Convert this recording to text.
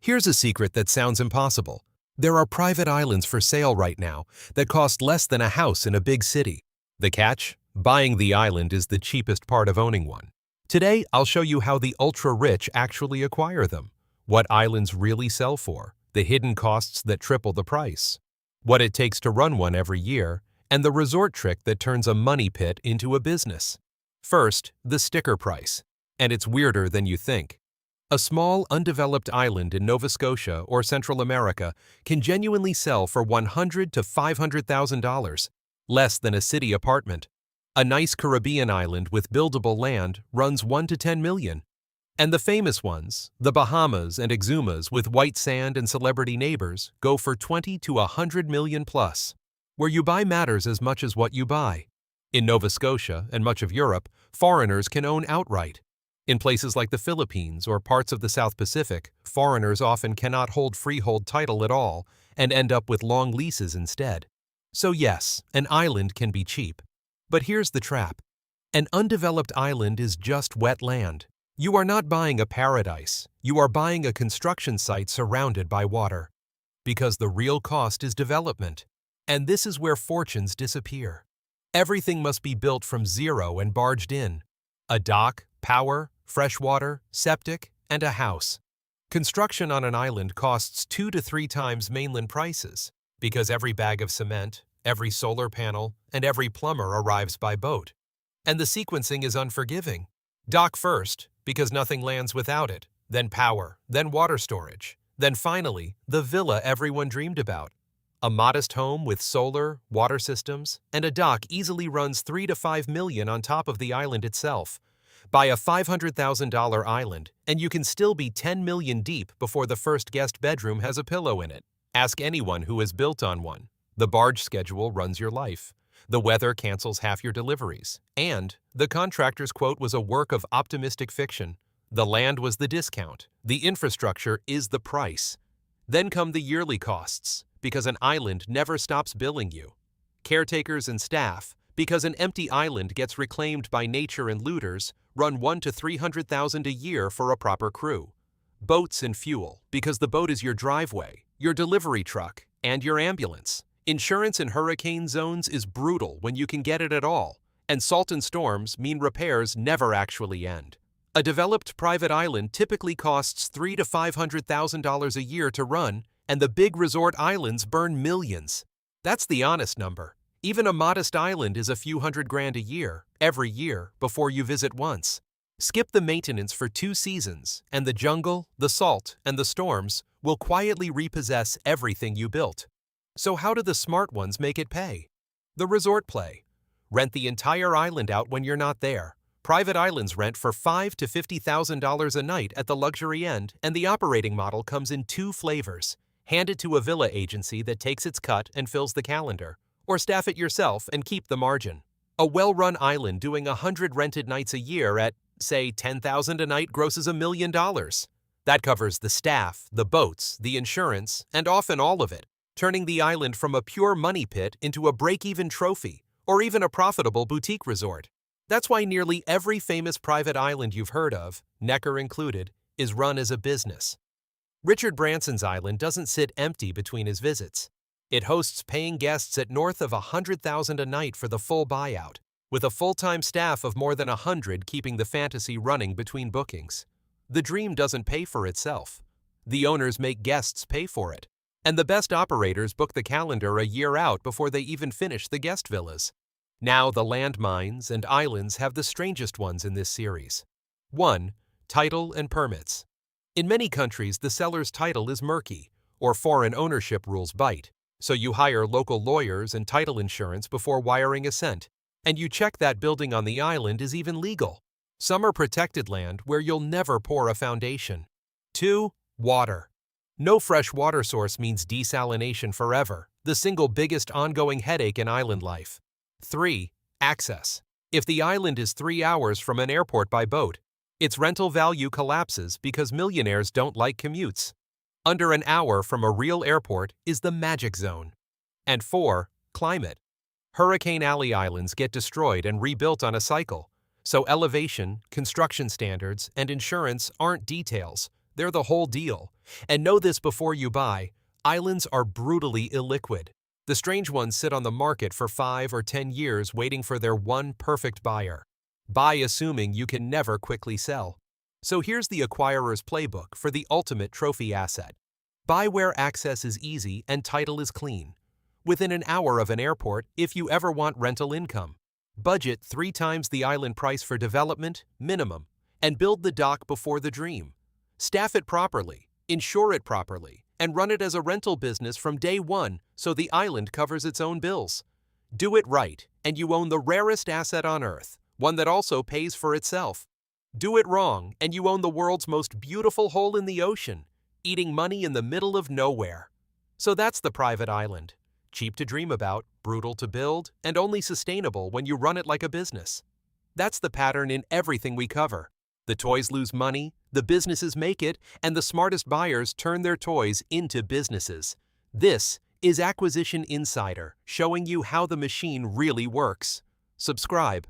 Here's a secret that sounds impossible. There are private islands for sale right now that cost less than a house in a big city. The catch? Buying the island is the cheapest part of owning one. Today, I'll show you how the ultra-rich actually acquire them, what islands really sell for, the hidden costs that triple the price, what it takes to run one every year, and the resort trick that turns a money pit into a business. First, the sticker price. And it's weirder than you think. A small, undeveloped island in Nova Scotia or Central America can genuinely sell for $100,000 to $500,000, less than a city apartment. A nice Caribbean island with buildable land runs $1 to $10 million. And the famous ones, the Bahamas and Exumas with white sand and celebrity neighbors, go for $20 to $100 million plus. Where you buy matters as much as what you buy. In Nova Scotia and much of Europe, foreigners can own outright. In places like the Philippines or parts of the South Pacific, foreigners often cannot hold freehold title at all and end up with long leases instead. So yes, an island can be cheap. But here's the trap. An undeveloped island is just wet land. You are not buying a paradise. You are buying a construction site surrounded by water. Because the real cost is development. And this is where fortunes disappear. Everything must be built from zero and barged in. A dock, power, fresh water, septic, and a house. Construction on an island costs 2 to 3 times mainland prices because every bag of cement, every solar panel, and every plumber arrives by boat. And the sequencing is unforgiving. Dock first, because nothing lands without it, then power, then water storage, then finally, the villa everyone dreamed about. A modest home with solar, water systems, and a dock easily runs $3 to $5 million on top of the island itself. Buy a $500,000 island, and you can still be $10 million deep before the first guest bedroom has a pillow in it. Ask anyone who has built on one. The barge schedule runs your life. The weather cancels half your deliveries. And the contractor's quote was a work of optimistic fiction. The land was the discount. The infrastructure is the price. Then come the yearly costs, because an island never stops billing you. Caretakers and staff, because an empty island gets reclaimed by nature and looters, run $100,000 to $300,000 a year for a proper crew. Boats and fuel, because the boat is your driveway, your delivery truck, and your ambulance. Insurance in hurricane zones is brutal when you can get it at all, and salt and storms mean repairs never actually end. A developed private island typically costs $300,000 to $500,000 a year to run, and the big resort islands burn millions. That's the honest number. Even a modest island is a few $100,000 a year, every year, before you visit once. Skip the maintenance for 2 seasons, and the jungle, the salt, and the storms will quietly repossess everything you built. So how do the smart ones make it pay? The resort play. Rent the entire island out when you're not there. Private islands rent for $5,000 to $50,000 a night at the luxury end, and the operating model comes in 2 flavors. Hand it to a villa agency that takes its cut and fills the calendar, or staff it yourself and keep the margin. A well-run island doing 100 rented nights a year at, say, $10,000 a night grosses $1 million. That covers the staff, the boats, the insurance, and often all of it, turning the island from a pure money pit into a break-even trophy, or even a profitable boutique resort. That's why nearly every famous private island you've heard of, Necker included, is run as a business. Richard Branson's island doesn't sit empty between his visits. It hosts paying guests at north of $100,000 a night for the full buyout, with a full-time staff of more than 100 keeping the fantasy running between bookings. The dream doesn't pay for itself. The owners make guests pay for it, and the best operators book the calendar a year out before they even finish the guest villas. Now the landmines and islands have the strangest ones in this series. 1. Title and permits. In many countries, the seller's title is murky, or foreign ownership rules bite. So you hire local lawyers and title insurance before wiring a cent, and you check that building on the island is even legal. Some are protected land where you'll never pour a foundation. 2. Water. No fresh water source means desalination forever, the single biggest ongoing headache in island life. 3. Access. If the island is 3 hours from an airport by boat, its rental value collapses because millionaires don't like commutes. Under an hour from a real airport is the magic zone. And 4. Climate. Hurricane Alley islands get destroyed and rebuilt on a cycle, so elevation, construction standards, and insurance aren't details, they're the whole deal, And know this before you buy, islands are brutally illiquid. The strange ones sit on the market for 5 or 10 years waiting for their one perfect buyer. Buy assuming you can never quickly sell. So here's the acquirer's playbook for the ultimate trophy asset. Buy where access is easy and title is clean. Within an hour of an airport if you ever want rental income. Budget 3 times the island price for development, minimum, and build the dock before the dream. Staff it properly, insure it properly, and run it as a rental business from day one so the island covers its own bills. Do it right, and you own the rarest asset on Earth, one that also pays for itself. Do it wrong, and you own the world's most beautiful hole in the ocean, eating money in the middle of nowhere. So that's the private island. Cheap to dream about, brutal to build, and only sustainable when you run it like a business. That's the pattern in everything we cover. The toys lose money, the businesses make it, and the smartest buyers turn their toys into businesses. This is Acquisition Insider, showing you how the machine really works. Subscribe.